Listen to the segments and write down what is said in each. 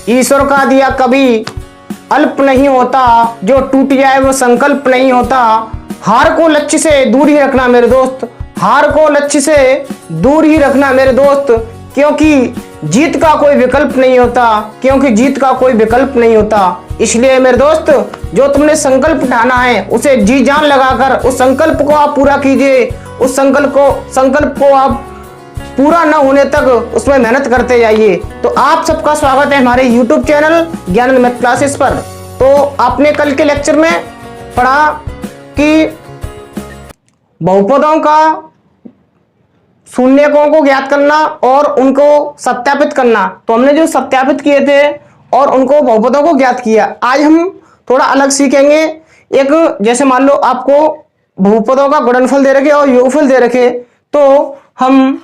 ईश्वर का दिया कभी अल्प नहीं होता, जो टूट जाए वो संकल्प नहीं होता। हार को लक्ष्य से दूर ही रखना मेरे दोस्त, हार को लक्ष्य से दूर ही रखना मेरे दोस्त, क्योंकि जीत का कोई विकल्प नहीं होता, क्योंकि जीत का कोई विकल्प नहीं होता। इसलिए मेरे दोस्त, जो तुमने संकल्प ठाना है उसे जी जान लगाकर उस संकल्प को आप पूरा कीजिए। उस संकल्प को आप पूरा न होने तक उसमें मेहनत करते जाइए। तो आप सबका स्वागत है हमारे YouTube channel Gyanand math classes पर। तो आपने कल के लेक्चर में पढ़ा कि बहुपदों का शून्यकों को ज्ञात करना और उनको सत्यापित करना। तो हमने जो सत्यापित किए थे और उनको बहुपदों को ज्ञात किया। आज हम थोड़ा अलग सीखेंगे। एक जैसे मान लो आपको बहुपदों का गुणनफल दे रखे और योगफल दे रखे, तो हम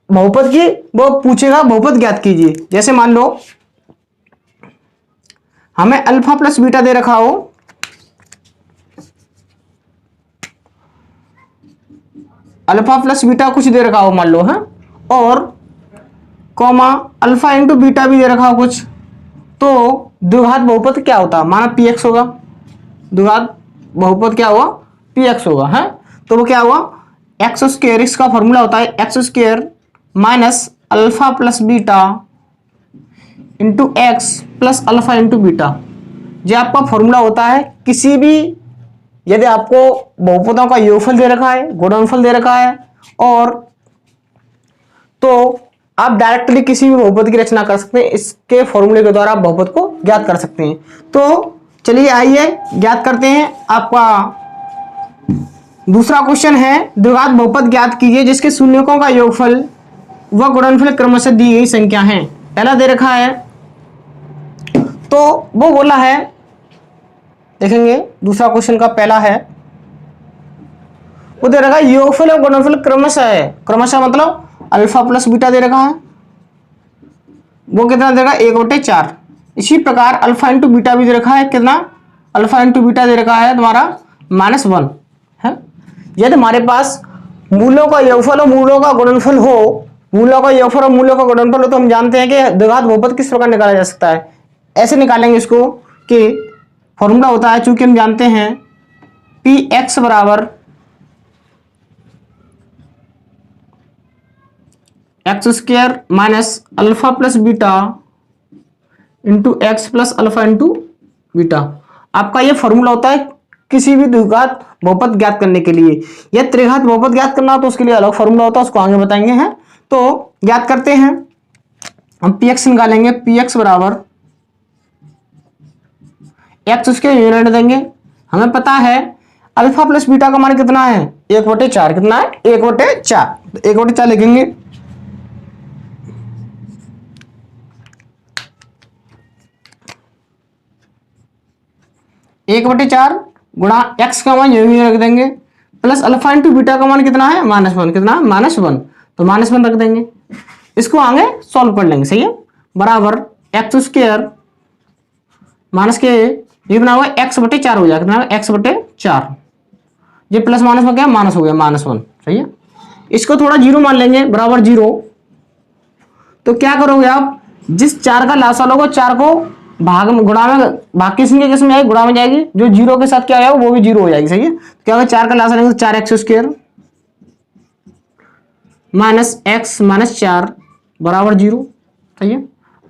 बहुपद की वो पूछेगा बहुपद ज्ञात कीजिए। जैसे मान लो हमें अल्फा प्लस बीटा दे रखा हो, अल्फा प्लस बीटा कुछ दे रखा हो मान लो है, और कॉमा अल्फा इंटू बीटा भी दे रखा हो कुछ, तो द्विघात बहुपद क्या होता? माना पी एक्स होगा। द्विघात बहुपद क्या हुआ? पी एक्स होगा है। तो वो क्या हुआ? एक्स स्क्वायर, इसका फॉर्मूला होता है x square minus alpha plus beta into x plus alpha into beta. ये आपका फॉर्मूला होता है किसी भी, यदि आपको बहुपदों का योगफल दे रखा है, गुणनफल दे रखा है, और तो आप डायरेक्टली किसी भी बहुपद की रचना कर सकते हैं। इसके फॉर्मूले के द्वारा आप बहुपद को ज्ञात कर सकते हैं। तो चलिए आइए ज्ञात करते हैं। आपका दूसरा क्वेश्चन है, द्विघात बहुपद ज्ञात कीजिए जिसके शून्यकों का योगफल व गुणनफल क्रमशः दी गई संख्या है। पहला दे रखा है, तो वो बोला है, देखेंगे दूसरा क्वेश्चन का पहला है, वो दे रखा है योगफल और गुणनफल क्रमशः है। क्रमशः मतलब अल्फा प्लस बीटा दे रखा है, वो कितना दे रखा है? 1/4। इसी प्रकार अल्फा इंटू बीटा भी दे रखा है, कितना? अल्फा इंटू बीटा दे रखा है तुम्हारा -1 है। यदि हमारे पास मूलों का योगफल और मूलों का गुणनफल हो, मूलों का योगफल और मूलों का गुणनफल हो, तो हम जानते हैं कि द्विघात बहुपद किस प्रकार निकाला जा सकता है। ऐसे निकालेंगे इसको कि फॉर्मूला होता है, चूंकि हम जानते हैं पी एक्स बराबर x square minus alpha plus beta into x plus alpha into beta. आपका ये फॉर्मूला होता है किसी भी द्विघात बहुपद ज्ञात करने के लिए। यह त्रिघात बहुपद ज्ञात करना हो तो उसके लिए अलग फॉर्मूला होता है, उसको आगे बताएंगे हैं। तो ज्ञात करते हैं, हम पी एक्स निकालेंगे। पी एक्स बराबर एक्स स्क्वायर यूनिट देंगे। हमें पता है अल्फा प्लस बीटा का मान कितना है? 1/4। कितना है? 1/4। 1/4 लिखेंगे। एक बटे 4 गुणा एक्स का मान यूं ही रख देंगे, प्लस अल्फा इंटू बीटा का मान कितना है? -1। कितना? -1। तो -1 रख देंगे। इसको आगे सॉल्व कर लेंगे, सही है। बराबर एक्स स्क्वायर माइनस के ये बना हुआ x/4 हो जाएगा। कितना? x/4। ये प्लस माइनस हो गया, माइनस हो गया, -1, सही है। इसको थोड़ा जीरो मान लेंगे, बराबर 0। तो क्या करोगे आप? जिस 4 का लासा लोगे, 4 को भाग में गुणा में, भाग की संख्या किसमें आएगी? गुणा में जाएगी। जो 0 के साथ क्या आएगा वो भी 0 हो जाएगी, सही है। क्या होगा? 4 का लासा लेंगे तो 4x square minus x minus 4 बराबर 0, सही है।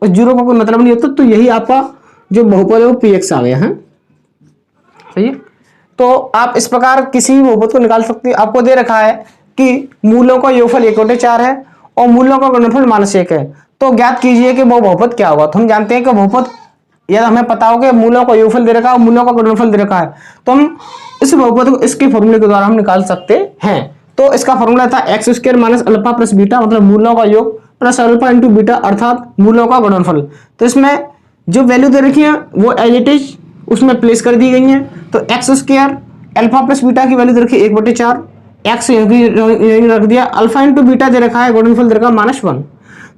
उस 0 का कोई मतलब नहीं होता। तो यही आपका जो बहुपद है वो पी एक्स आ गया है, सही है। तो आप इस प्रकार किसी भी बहुपद को निकाल सकते हैं। आपको दे रखा है कि मूलों का योगफल 1/4 है और मूलों का गुणनफल -1 है। तो ज्ञात कीजिए कि वो बहुपद क्या होगा। तो हम जानते हैं कि बहुपद, यदि हमें पता हो कि मूलों का योगफल दे रखा है और मूलों का गुणनफल दे रखा है, तो हम इस बहुपद को इसके फॉर्मूले के द्वारा हम निकाल सकते हैं। तो इसका फॉर्मूला था x square minus alpha plus beta, मतलब मूलों का योग प्लस अल्फा इंटू बीटा अर्थात मूलों का गुणनफल। तो इसमें जो वैल्यू दे रखी है वो एज इट इज उसमें प्लेस कर दी गई है। तो x square alpha plus beta की वैल्यू दे रखी है 1/4, एक्स रख दिया, अल्फा इंटू बीटा दे रखा है, गुणनफल दे रखा है -1।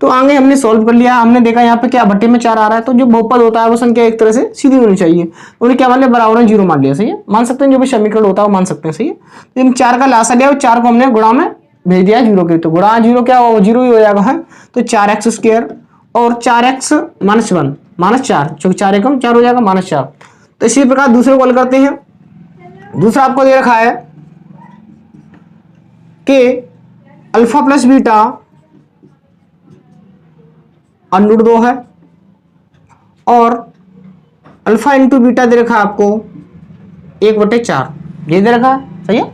तो आगे हमने सॉल्व कर लिया। हमने देखा यहाँ पे क्या बट्टे में 4 आ रहा है, तो जो बहुपद होता है वो संख्या एक तरह से सीधी होनी चाहिए। उन्हें क्या मान लिया? बराबर में 0 मान लिया, सही है। मान सकते हैं जो भी समीकरण होता है वो मान सकते हैं, सही है। तो इन 4 का लासा लिया और 4 को हमने गुणा में भेज दिया 0 के, तो गुणा 0 क्या होगा? 0 ही हो जाएगा है। तो 4x स्क्वायर और 4x माइनस 1 माइनस 4, क्योंकि 4 एकम 4 हो जाएगा माइनस 4। तो इसी प्रकार दूसरे को हल करते हैं। दूसरा आपको दे रखा है कि अल्फा प्लस बीटा अंडर 2 है और अल्फा इंटू बीटा दे रखा है आपको 1/4, ये दे रखा है। सही है।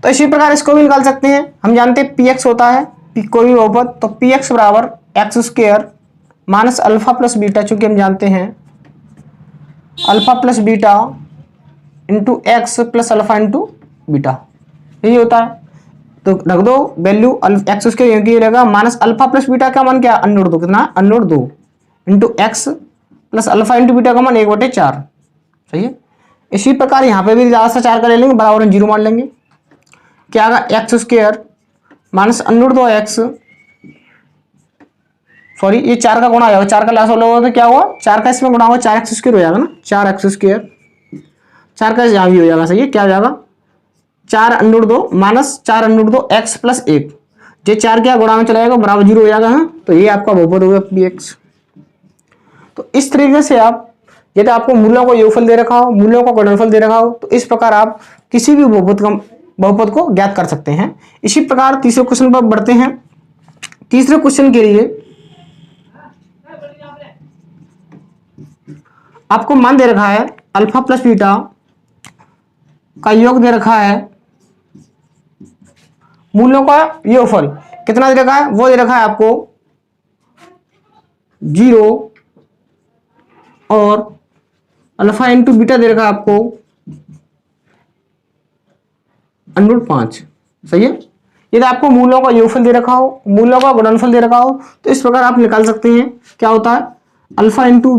तो इसी प्रकार इसको भी निकाल सकते हैं। हम जानते हैं पी एक्स होता है कोई भी बहुपद, तो पी एक्स बराबर x square minus alpha plus beta, चूंकि हम जानते हैं alpha plus beta into x plus alpha into beta, यही होता है। तो रख दो वैल्यू एक्स स्क्वायर यही रहेगा माइनस अल्फा प्लस बीटा का मान क्या अंडर 2, कितना under 2 into x plus alpha into beta का मान 1/4। सही है। इसी प्रकार यहाँ पे भी ज़्यादा से 4 का ले लेंगे, बराबर में 0 मान लेंगे। क्या आएगा x square minus under 2 x, sorry ये 4 का गुणा आ जाएगा, 4 का लास्ट वाला होगा तो क्या हुआ 4 का इसमें गुणा होगा 4x स्क्वायर हो जाएगा ना, 4x स्क्वायर 4 का यहाँ भी हो जाएगा। सही है। क्या हो जाएगा 4 under 2 minus 4 under 2 x plus 1, ये 4 क्या गुणा में चला जाएगा बराबर 0 हो जाएगा। हाँ, तो ये आपका बहुपद हो गया पी एक्स। तो इस तरीके से आप यदि आपको मूलों को योगफल दे रखा हो, मूलों का गुणनफल दे रखा हो, तो इस प्रकार आप किसी भी बहुपद को ज्ञात कर सकते हैं। इसी प्रकार तीसरे क्वेश्चन पर बढ़ते हैं। तीसरे क्वेश्चन के लिए आपको मान दे रखा है अल्फा प्लस बीटा का योग दे रखा है, मूलों का योगफल कितना दे रखा है, वो दे रखा है आपको 0 और अल्फा इंटू बीटा दे रखा है आपको अंडर 5। सही है। यदि आपको मूलों का योगफल दे रखा हो, मूलों का गुणनफल दे रखा हो, तो इस प्रकार आप निकाल सकते हैं। क्या होता है अल्फा इंटू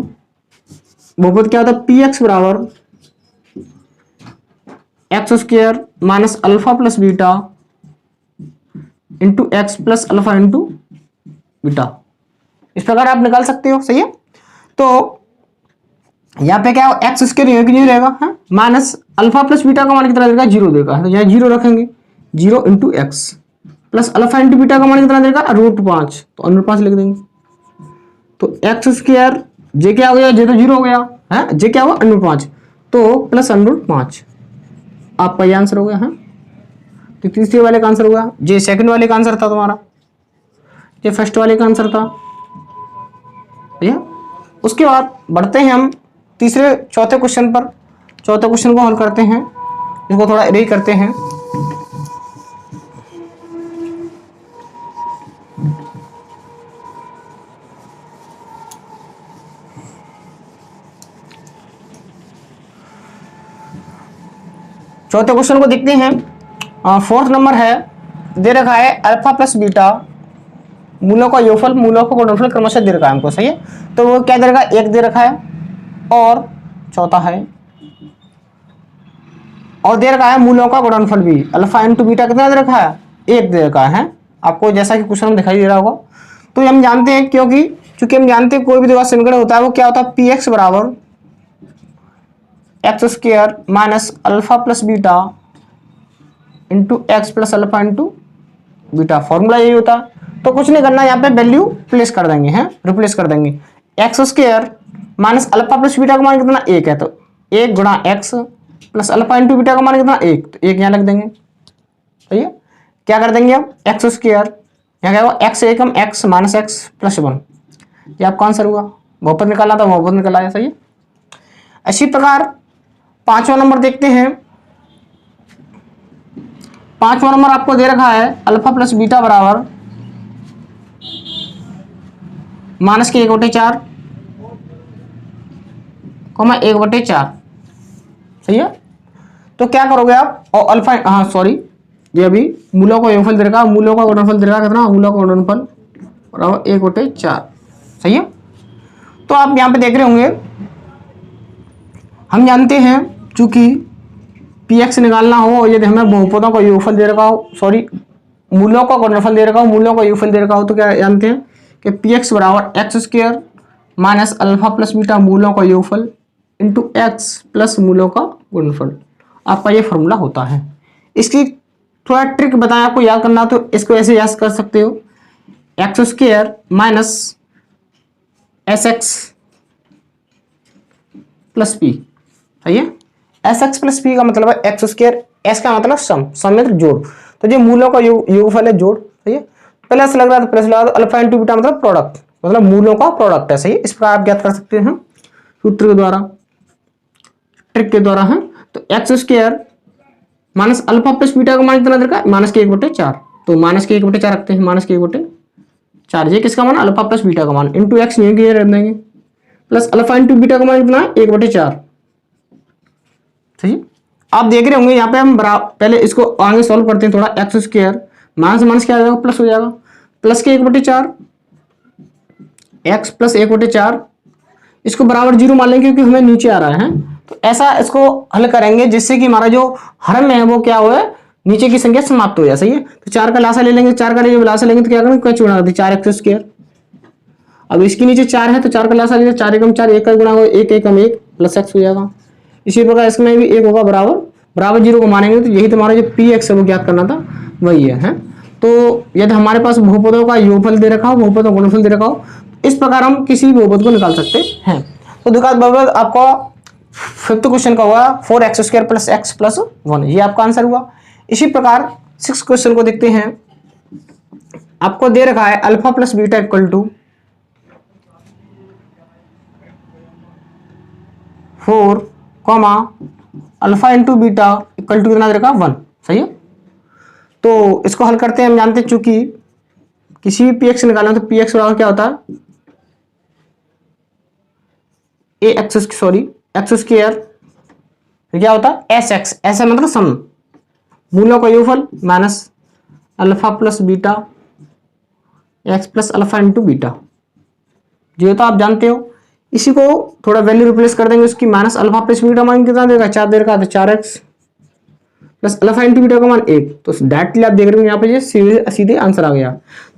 बहुपद क्या होता है पी एक्स बराबर x square minus alpha plus beta into x plus alpha into beta, इस प्रकार आप निकाल सकते हो। सही है। तो यहाँ पे क्या एक्स स्क्वायर नहीं रहेगा, माइनस अल्फा प्लस बीटा का मान कितना देगा 0 देगा, तो यहाँ 0 रखेंगे, 0 into x plus alpha into beta का मान कितना देगा √5, तो अंडर 5 लिख देंगे। तो एक्स स्क्वायर जे क्या हो गया, जे तो 0 हो गया है, जे क्या हुआ अंडर 5, तो प्लस अंडर 5 आपका ये आंसर हो गया है। तो तीसरे वाले का आंसर होगा, जे सेकंड वाले का आंसर था तुम्हारा, ये फर्स्ट वाले का आंसर था। भैया उसके बाद बढ़ते हैं हम चौथे क्वेश्चन पर। चौथे क्वेश्चन को हल करते हैं, इसको थोड़ा इरेज करते हैं। चौथे क्वेश्चन को देखते हैं। 4th नंबर है, दे रखा है अल्फा प्लस बीटा मूलों का योगफल मूलों का गुणनफल क्रमशः दे रखा है हमको। सही है। तो वो क्या दे रखा है 1 दे रखा है और चौथा है, और दे रखा है मूलों का गुणनफल भी अल्फा इंटू बीटा कितना दे रखा है 1 दे रखा है आपको, जैसा कि क्वेश्चन में दिखाई दे रहा होगा। तो हम जानते हैं क्योंकि हम जानते हैं कोई भी द्विघात समीकरण होता है वो क्या होता है पी एक्स बराबर x square minus alpha plus beta into x plus alpha into beta, formula यही होता है। तो कुछ नहीं करना, यहाँ पे वैल्यू प्लेस कर देंगे, हैं रिप्लेस कर देंगे। X square minus alpha plus beta का मान कितना 1 है, तो 1 गुणा x plus alpha into beta का मान कितना 1, तो 1 यहाँ लग देंगे। सही है। क्या कर देंगे अब एक्स स्क्वायर यहाँ क्या होगा एक्स एकम एक्स माइनस एक्स प्लस 1, ये आपका आंसर हुआ। बहुपद निकालना था बहुपद निकाला है। सही है। इसी प्रकार 5वां नंबर देखते हैं। 5वां नंबर आपको दे रखा है अल्फा प्लस बीटा बराबर माइनस के 1/4 कॉमा 1/4। सही है। तो क्या करोगे आप, और अल्फा ये अभी मूलों का योगफल दे रखा, मूलों का गुणनफल दे रखा कितना, मूलों का गुणनफल बराबर 1/4। सही है। तो आप यहाँ पे देख रहे होंगे, हम जानते हैं चूंकि पी एक्स निकालना हो यदि हमें बहुपदों का योगफल दे रखा हो, मूलों का गुणनफल दे रखा हो, मूलों का योगफल दे रखा हो, तो क्या जानते हैं कि पी एक्स बराबर x square minus alpha plus beta मूलों का योगफल इंटू एक्स प्लस मूलों का गुणनफल, आपका ये फॉर्मूला होता है। इसकी थोड़ा ट्रिक बताएं आपको याद करना, तो इसको ऐसे याद कर सकते हो x square minus S x plus P, सही है। एस एक्स प्लस पी का मतलब है एक्स स्क्वायर, एस का मतलब सम मतलब जोड़, तो जो मूलों का योगफल है जोड़, सही है। प्लस लग रहा है तो प्लस लगा दो, अल्फा इंटू बीटा मतलब प्रोडक्ट, मतलब मूलों का प्रोडक्ट है, सही है। इस प्रकार आप ज्ञात कर सकते हैं सूत्र के द्वारा, ट्रिक के द्वारा है। तो x square minus alpha plus beta का मान कितना दे रखा है, माइनस के 1/4, तो माइनस के 1/4 रखते हैं, माइनस के 1/4, ये किसका मान, अल्फा प्लस बीटा का मान, इंटू एक्स नहीं रख देंगे, प्लस अल्फा इंटू बीटा का मान कितना है 1/4, सही है। आप देख रहे होंगे यहाँ पे हम पहले इसको आगे सॉल्व करते हैं थोड़ा, एक्स स्क्वायर माइनस माइनस क्या आ जाएगा, प्लस हो जाएगा, प्लस के 1/4 एक्स प्लस 1/4, इसको बराबर 0 मान लेंगे क्योंकि हमें नीचे आ रहा है। तो ऐसा इसको हल करेंगे जिससे कि हमारा जो हर में है वो क्या हो, नीचे की संख्या समाप्त हो जाए, सही है। तो 4 का लासा ले लेंगे, 4 का लासा लेंगे तो क्या करेंगे, क्या गुणा करते 4 एक्स स्क्वायर। अब इसके नीचे 4 है तो 4 का लासा लीजिए, 4 एकम 4, 1 का गुणा हो 1 एकम 1 प्लस एक्स हो जाएगा। इसी प्रकार इसमें भी 1 होगा बराबर 0 को मानेंगे, तो यही तुम्हारा जो पी एक्स है वो ज्ञात करना था, वही है। तो यदि हमारे पास बहुपदों का योगफल दे रखा हो, बहुपदों का गुणनफल दे रखा हो, इस प्रकार हम किसी भी बहुपद को निकाल सकते हैं। तो देखो बहुपद आपका 5th क्वेश्चन का हुआ 4x² प्लस एक्स प्लस 1, ये आपका आंसर हुआ। इसी प्रकार 6th क्वेश्चन को देखते हैं। आपको दे रखा है alpha plus beta equal to 4, alpha into beta equal to कितना दे रखा 1, सही है। तो इसको हल करते हैं। हम जानते हैं चूंकि किसी भी पी एक्स निकालना तो पी एक्स बराबर क्या होता है, एक्स स्क्वायर क्या होता है एस एक्स, ऐसा मतलब सम, मूलों का योगफल minus alpha plus beta x plus alpha into beta, जो तो आप जानते हो। इसी को थोड़ा वैल्यू रिप्लेस कर देंगे उसकी, माइनस अल्फा प्लस बीटा मान कितना देगा 4 दे रखा, तो 4x plus alpha into beta का मान 1, तो डायरेक्टली आप देख रहे हो यहाँ पे ये सीधे आंसर आ गया।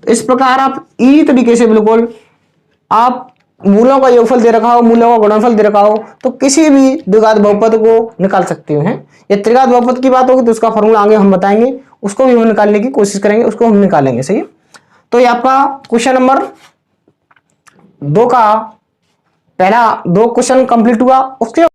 तो इस प्रकार आप इसी तरीके से बिल्कुल आप मूलों का योगफल दे रखा हो, मूलों का गुणनफल दे रखा हो, तो किसी भी द्विघात बहुपद को निकाल सकते हो। ये त्रिघात बहुपद की बात होगी तो उसका फॉर्मूला आगे हम बताएंगे, उसको भी हम निकालने की कोशिश करेंगे, उसको हम निकालेंगे, सही है। तो ये आपका क्वेश्चन नंबर 2 का पहला 2 क्वेश्चन कंप्लीट हुआ। उसके